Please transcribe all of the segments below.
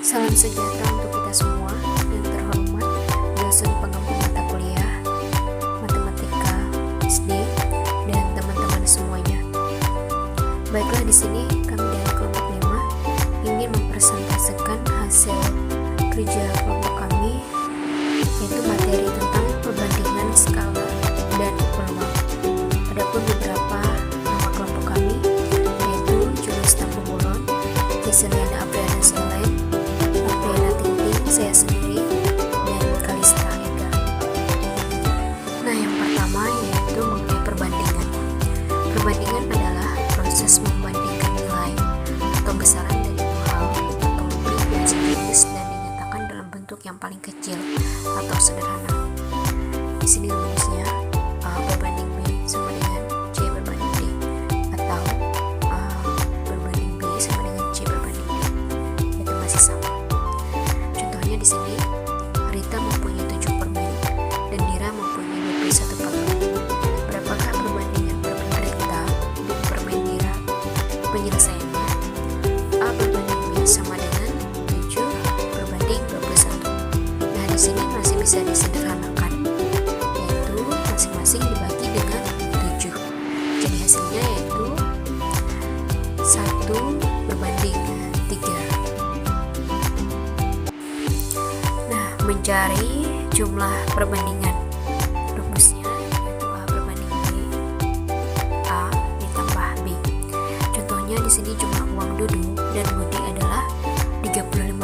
Salam sejahtera untuk kita semua yang terhormat dosen pengampu mata kuliah matematika SD dan teman-teman semuanya. Baiklah, di sini kami dari kelompok 5 ingin mempresentasikan hasil kerja kelompok kami, yaitu materi tentang perbandingan skala dan peluang. Adapun beberapa nama kelompok kami yaitu Julius Tampumulon, Yeseniana Apriana Selain, Apriana Tinting, saya sendiri, dan Kalista Ega. Nah, yang pertama yaitu mengenai perbandingan. Perbandingan adalah proses membandingkan nilai atau besaran dari dua hal atau lebih yang sejenis dan dinyatakan dalam bentuk yang paling kecil atau sederhana. Di sini rumusnya A berbanding B sama dengan C berbanding D, atau A berbanding B sama dengan C berbanding D, itu masih sama. Contohnya di sini Rita mempunyai 7 permen dan Dira mempunyai 21 permen. Berapakah perbandingan permen Rita dan permen Dira? Penyelesaiannya A berbanding B sama dengan 7 berbanding 21. Nah, di sini masih bisa disederhanakan, yaitu masing-masing dibagi dengan 7. Jadi hasilnya yaitu 1 berbanding 3. Nah, mencari jumlah perbandingan. Rumusnya yaitu A berbanding B, A ditambah B. Contohnya di sini jumlah uang Dudu dan Budi adalah 35.000.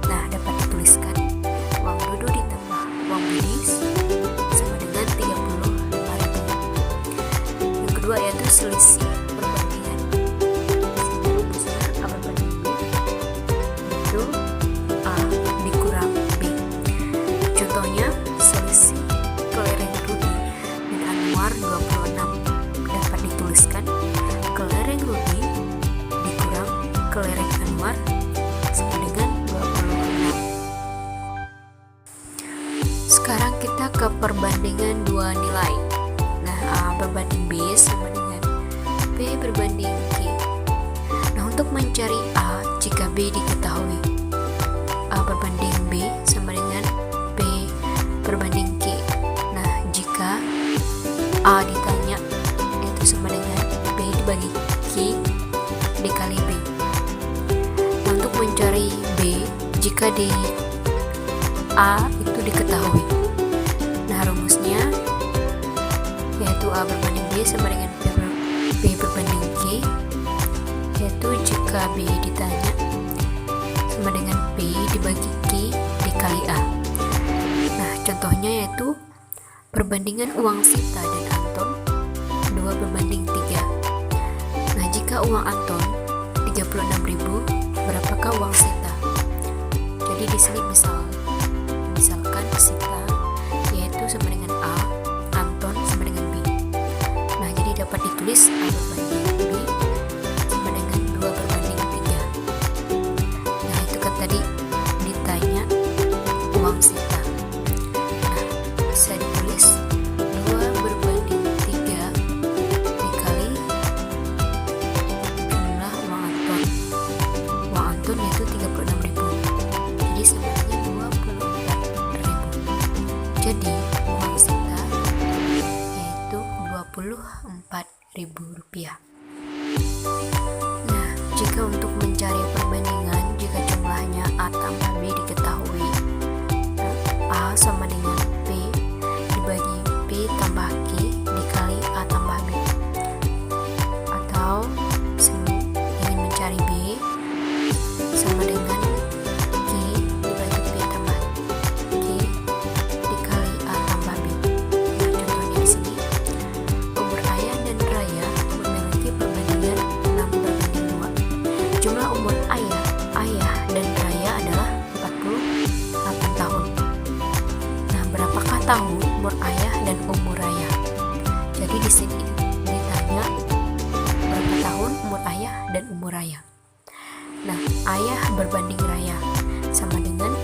Nah, dapat dituliskan uang Dudu ditambah uang Budi sama dengan 35.000. Yang kedua yaitu selisih perbandingan. Rumusnya A berbanding B itu A dikurang B. Contohnya selisih kelereng Rudi dan Anwar 26. Dapat dituliskan kelereng Rudi dikurang kelereng Anwar sama dengan 26. Sekarang kita ke perbandingan dua nilai. Nah, A berbanding B sama dengan B berbanding Q. Nah, untuk mencari A jika B diketahui, A berbanding B sama dengan B berbanding Q. Nah, jika A ditanya, itu sama dengan B dibagi Q dikali B. Nah, untuk mencari B jika di A itu diketahui, nah rumusnya yaitu A berbanding B sama dengan B berbanding Q, yaitu jika B ditanya sama dengan B dibagi Q dikali A. Nah, contohnya yaitu perbandingan uang Sita dan Anton 2 berbanding 3. Nah, jika uang Anton 36.000, berapakah uang Sita? Jadi di sini misalkan Sita yaitu sama dengan A, Anton sama dengan B. Nah, jadi dapat ditulis A berbanding B sama dengan 2 berbanding 3. Nah, itu kan tadi ditanya uang Sita. Nah, bisa ditulis 2 berbanding 3 dikali jumlah uang Anton. Uang Anton yaitu 36.000. Jadi sama dengan 24.000. Jadi uang Sita yaitu Rp24.000. Nah, jika untuk mencari perbandingan jika jumlahnya A tambah B diketahui, A sama dengan B dibagi B tambah Q dikali A tambah B. Atau ingin mencari B sama dengan Q dibagi B tambah Q dikali A tambah B. Nah, contohnya di sini umur Ayah dan Raya memiliki perbandingan 6 berbanding 2. Jumlah umur Ayah dan Raya adalah 48 tahun. Nah, berapakah tahun umur Ayah dan umur Raya? Jadi di sini ditanya berapa tahun umur Ayah dan umur Raya. Nah, Ayah berbanding Raya sama dengan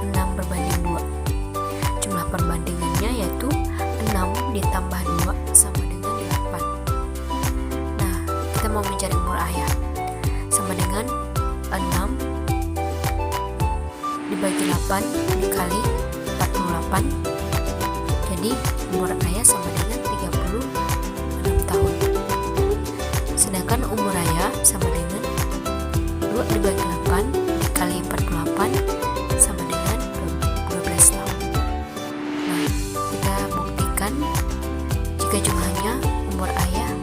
6 berbanding 2. Jumlah perbandingannya yaitu 6 ditambah 2 sama dengan 8. Nah, kita mau mencari umur Ayah sama dengan 6 dibagi 8 dikali 48. Jadi umur ayah sama dengan 36 tahun. Sedangkan umur ayah sama dengan 2 dibagi 8 dikali 48 sama dengan 12 tahun. Nah, kita buktikan jika jumlahnya umur ayah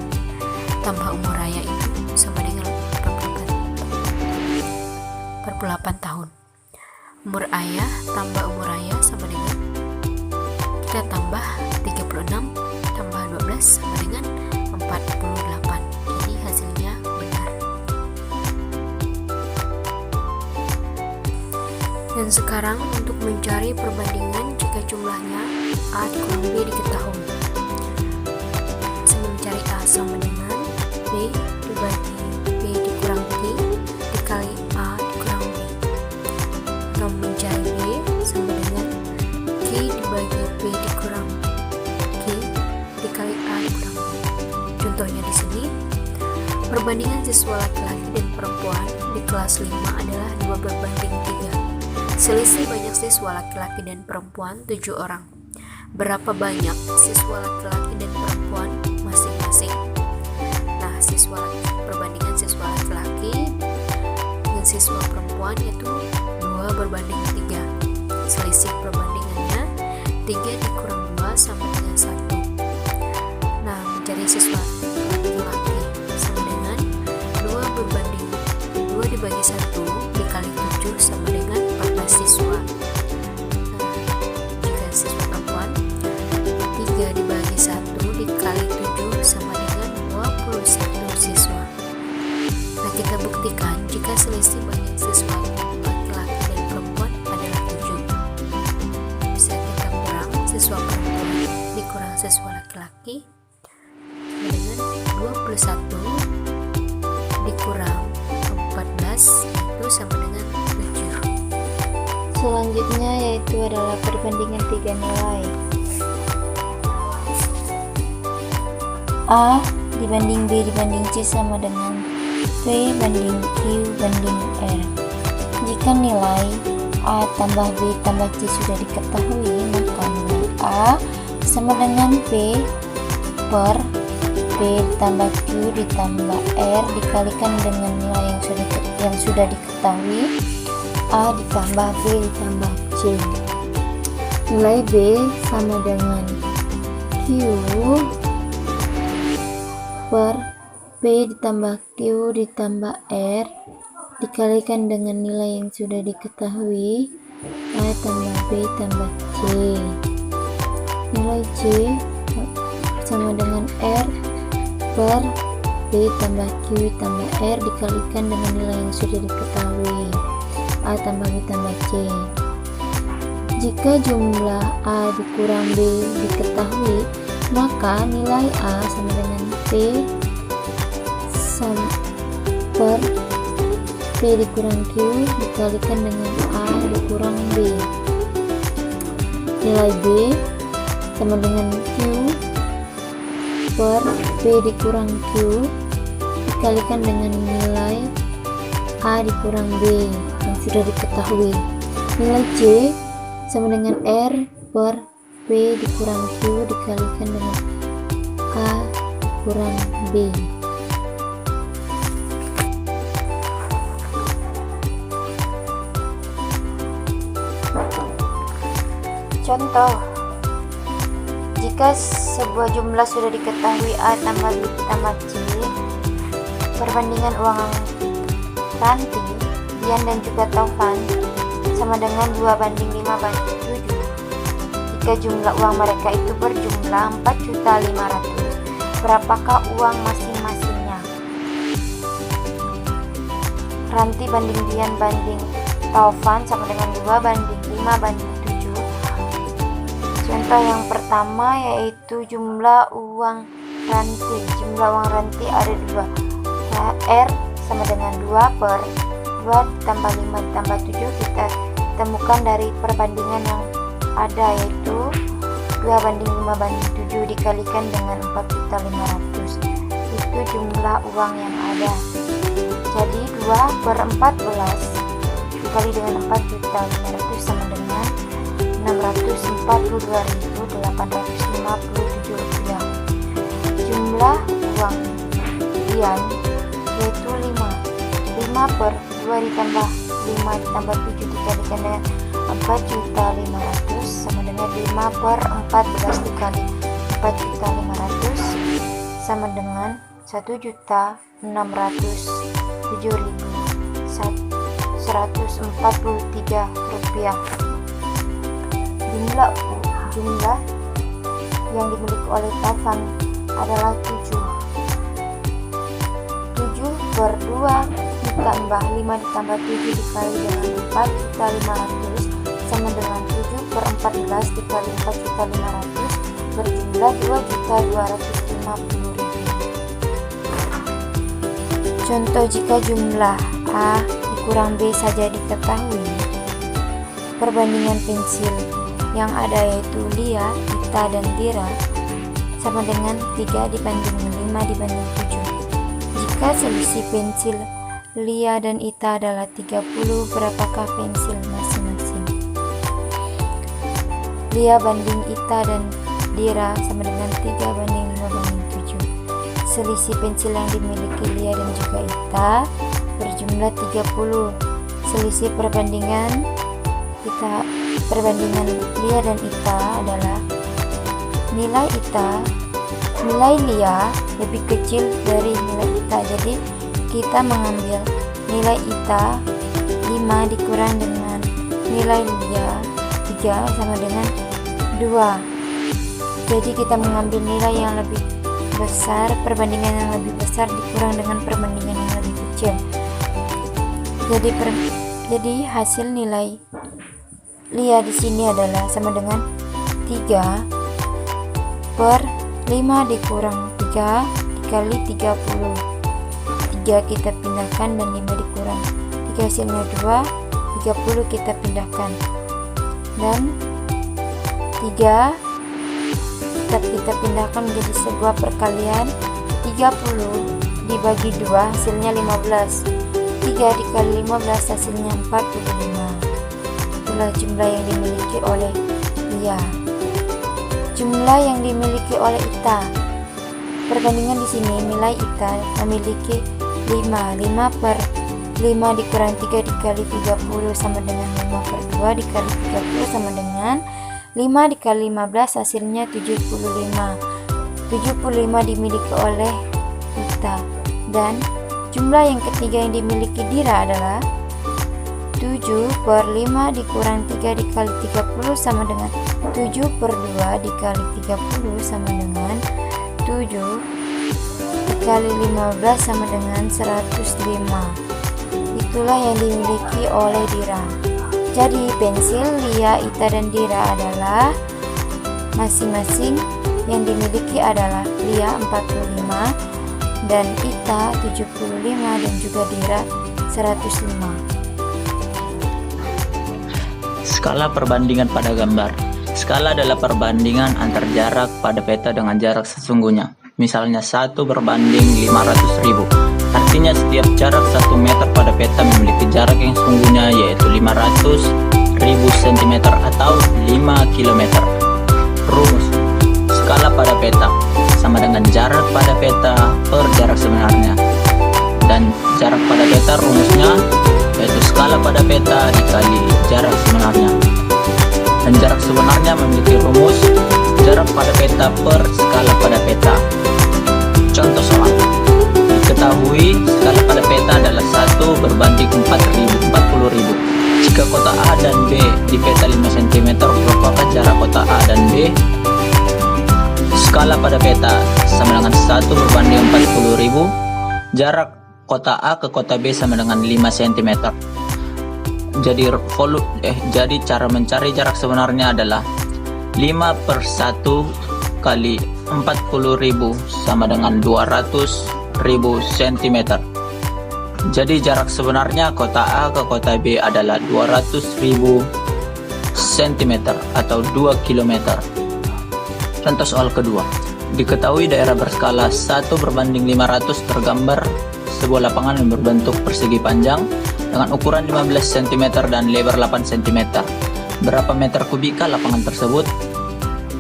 tambah umur ayah itu sama dengan 48 tahun. Umur ayah tambah umur ayah sama dengan, kita tambah 36 tambah 12 sama dengan 48. Jadi hasilnya benar. Dan sekarang untuk mencari perbandingan jika jumlahnya A dikurang B diketahui. Saya mencari A sama dengan B dibagi B dikurang Q dikali A dikurang B. Atau mencari B sama dengan Q dibagi B dikurang Q dikali A dikurang B. Contohnya di sini, perbandingan siswa laki-laki dan perempuan di kelas 5 adalah 2 berbanding 3. Selisih banyak siswa laki-laki dan perempuan 7 orang. Berapa banyak siswa laki-laki dan perempuan masing-masing? Nah, perbandingan siswa laki-laki dengan siswa perempuan yaitu 2 berbanding 3. Selisih perbandingannya 3 dikurang 2 sama dengan 1. Nah, mencari siswa laki-laki sama dengan 2 dibagi 1 dikali 7 sama dengan 14 siswa. Nah, jika siswa perempuan 3 dibagi 1 dikali 7 sama dengan 21 siswa. Nah, kita buktikan jika selisih banyak siswa laki-laki dan perempuan adalah 7. Bisa kita kurang siswa perempuan dikurang siswa laki-laki sama dengan 21 dikurang 14 itu sama dengan 7. Selanjutnya yaitu adalah perbandingan 3 nilai. A dibanding B dibanding C sama dengan P banding Q banding R. Jika nilai A tambah B tambah C sudah diketahui, maka nilai A sama dengan P per P ditambah Q ditambah R dikalikan dengan nilai yang sudah diketahui, A ditambah B ditambah C. Nilai B sama dengan Q per P ditambah Q ditambah R dikalikan dengan nilai yang sudah diketahui, A tambah B tambah C. Nilai C sama dengan R per B tambah Q tambah R dikalikan dengan nilai yang sudah diketahui, A tambah B tambah C. Jika jumlah A dikurang B diketahui, maka nilai A sama dengan P per P dikurang Q dikalikan dengan A dikurang B. Nilai B sama dengan Q per P dikurang Q dikalikan dengan nilai A dikurang B yang sudah diketahui. Nilai C sama dengan R per P dikurang Q dikalikan dengan A dikurang B. Contoh, jika sebuah jumlah sudah diketahui A tambah B tambah C, perbandingan uang Ranti, Dian dan juga Taufan sama dengan 2 banding 5 banding 7. Jika jumlah uang mereka itu berjumlah 4.500.000, berapakah uang masing-masingnya? Ranti banding Dian banding Taufan sama dengan 2 banding 5 banding 7. Contoh yang pertama yaitu jumlah uang Ranti. Jumlah uang Ranti ada 2. R sama dengan 2 per 2 ditambah 5 ditambah 7. Kita temukan dari perbandingan yang ada yaitu 2 banding 5 banding 7 dikalikan dengan 4.500.000. Itu jumlah uang yang ada. Jadi 2 per 14 dikali dengan 4.500.000 sama dengan 642.857 rupiah. Jumlah uang Dian yaitu 5 per 2 ditambah 5 ditambah 7 dikalikan dengan 4.500.000 sama dengan 5 per 14 dikali 4.500.000 sama dengan 1.607.143 rupiah. Jumlah yang dimiliki oleh Taufan adalah 7 per 2 ditambah 5 ditambah 7 dikali dengan 4.500.000 sama dengan 7 per 14 dikali 4.500.000 berjumlah 2.250.000. Contoh jika jumlah A dikurang B saja diketahui, perbandingan pensil yang ada yaitu Lia, Ita, dan Dira sama dengan 3 dibanding 5 dibanding 7. Jika selisih pensil Lia dan Ita adalah 30, berapakah pensil masing-masing? Lia banding Ita dan Dira sama dengan 3 banding 5 banding 7. Selisih pensil yang dimiliki Lia dan juga Ita berjumlah 30. Selisih perbandingan Lia dan Ita adalah nilai Lia lebih kecil dari nilai Ita. Jadi kita mengambil nilai Ita 5 dikurang dengan nilai Lia 3 sama dengan 2. Jadi kita mengambil nilai yang lebih besar, perbandingan yang lebih besar dikurang dengan perbandingan yang lebih kecil. Jadi hasil nilai Lia di sini adalah sama dengan 3 per 5 dikurang 3 dikali 30. 3 kita pindahkan dan 5 dikurang 3 hasilnya 2, 30 kita pindahkan dan 3 kita pindahkan menjadi sebuah perkalian. 30 dibagi 2 hasilnya 15. 3 dikali 15 hasilnya 45. Itulah jumlah yang dimiliki oleh Lia. Jumlah yang dimiliki oleh Ita. Perbandingan di sini nilai Ita memiliki 5 per 5 dikurang 3 dikali 30 sama dengan 5 per 2 dikali 30 sama dengan 5 dikali 15 hasilnya 75. 75 dimiliki oleh Ita. Dan jumlah yang ketiga yang dimiliki Dira adalah 7 per 5 dikurang 3 dikali 30 sama dengan 7 per 2 dikali 30 sama dengan 7 dikali 15 sama dengan 105. Itulah yang dimiliki oleh Dira. Jadi pensil Lia, Ita, dan Dira adalah masing-masing yang dimiliki adalah Lia 45 dan Ita 75 dan juga Dira 105. Skala perbandingan pada gambar. Skala adalah perbandingan antar jarak pada peta dengan jarak sesungguhnya. Misalnya 1 berbanding 500.000. Artinya setiap jarak 1 meter pada peta memiliki jarak yang sesungguhnya yaitu 500.000 cm atau 5 km. Rumus skala pada peta sama dengan jarak pada peta per jarak sebenarnya. Dan jarak pada peta rumusnya yaitu skala pada peta dikali jarak sebenarnya. Dan jarak sebenarnya memiliki rumus jarak pada peta per skala pada peta. Contoh soal. Diketahui skala pada peta adalah 1 berbanding 40.000. Jika kota A dan B di peta 5 cm, berapakah jarak kota A dan B? Skala pada peta sama dengan 1 berbanding 40.000. Jarak kota A ke kota B sama dengan 5 cm. Jadi cara mencari jarak sebenarnya adalah 5 per 1 kali 40.000 sama dengan 200.000 cm. Jadi jarak sebenarnya kota A ke kota B adalah 200.000 cm atau 2 km. Contoh soal kedua. Diketahui daerah berskala 1 berbanding 500 tergambar sebuah lapangan yang berbentuk persegi panjang. dengan ukuran 15 cm dan lebar 8 cm. Berapa meter kubikal lapangan tersebut?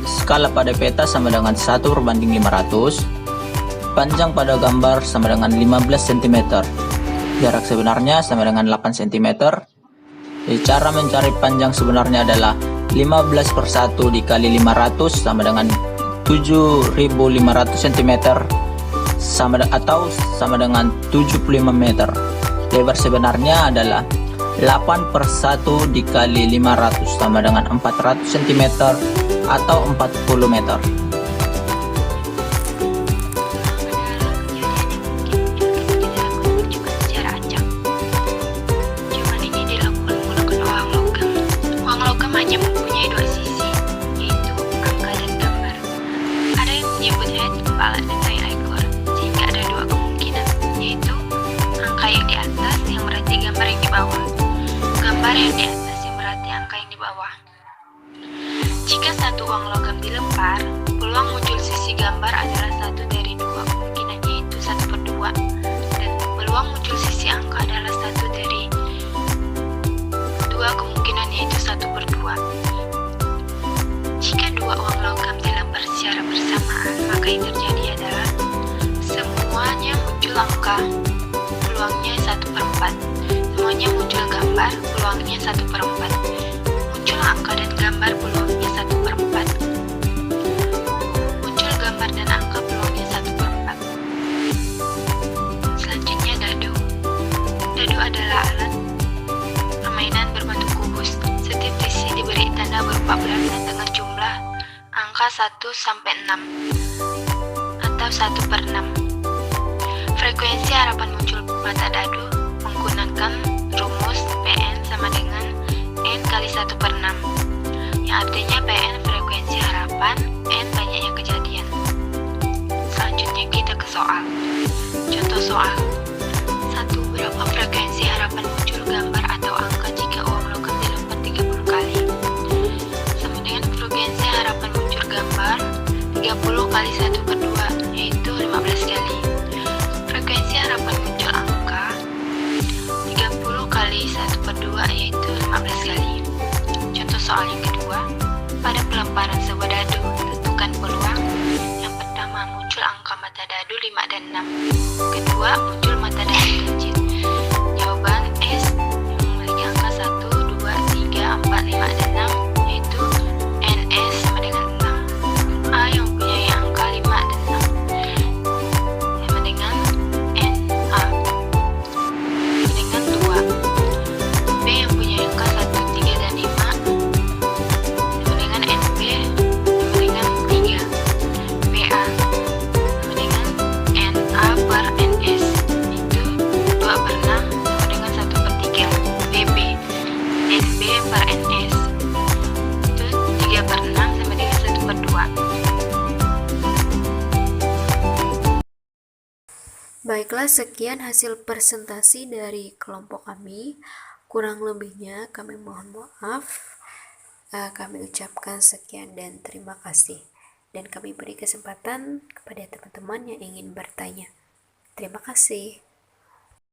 Skala pada peta sama dengan 1/500. Panjang pada gambar sama dengan 15 cm. Jarak sebenarnya sama dengan 8 cm. Cara mencari panjang sebenarnya adalah 15/1 dikali 500 sama dengan 7.500 cm atau sama dengan 75 meter. Lebar sebenarnya adalah 8/1 dikali 500 sama dengan 400 cm atau 40 meter. Hanya mempunyai dua sisi, yaitu angka dan gambar. Ada yang menyebut head, kepala, dan tail ekor, sehingga ada dua kemungkinan, yaitu angka yang di atas yang berarti gambar yang di bawah, gambar yang di atas yang berarti angka yang di bawah. Jika satu uang logam dilempar, peluang muncul sisi gambar adalah satu dari dua kemungkinan, yaitu 1/2, dan peluang muncul sisi angka adalah satu dari dua kemungkinan, yaitu 1/2. Jika dua uang logam dilempar secara bersamaan, maka yang terjadi adalah semuanya muncul angka, peluangnya 1/4. Semuanya muncul gambar, peluangnya 1/4. Muncul angka dan gambar, peluangnya 1/4. Muncul gambar dan angka, peluangnya 1/4. Selanjutnya dadu. Dadu adalah alat permainan berbentuk kubus. Setiap sisi diberi tanda berupa bulanan dengan jumlah angka 1 sampai 6 atau 1/6. Frekuensi harapan muncul mata dadu menggunakan rumus Pn sama dengan N kali 1/6, yang artinya Pn frekuensi harapan, N banyaknya kejadian. Selanjutnya kita ke soal. Contoh soal. 1. Berapa frekuensi harapan muncul gambar atau angka jika uang logam dilempar 30 kali? Sama dengan frekuensi harapan muncul gambar 30 kali 1/2, yaitu 15 kali. Frekuensi harapan muncul angka 30 kali 1/2, yaitu 15 kali. Contoh soal yang kedua. Pada pelemparan sebuah dadu, tentukan peluang. Yang pertama, muncul angka mata dadu 5 dan 6. Kedua, muncul mata dadu ganjil. Jawaban S yang memiliki angka 1, 2, 3, 4, 5, dan 6, yaitu NS sama dengan 6. A yang mempunyai angka 5 dan 6 sama dengan NA sama dengan 2. B yang punya angka 1, 3, dan 5 sama dengan NB sama dengan 3. BA sama dengan NA per NS, itu 2/6 sama dengan 1/3. BB NB per NS, itu 3/6 sama dengan 1/2. Baiklah, sekian hasil presentasi dari kelompok kami. Kurang lebihnya kami mohon maaf. Kami ucapkan sekian dan terima kasih. Dan kami beri kesempatan kepada teman-teman yang ingin bertanya. Terima kasih.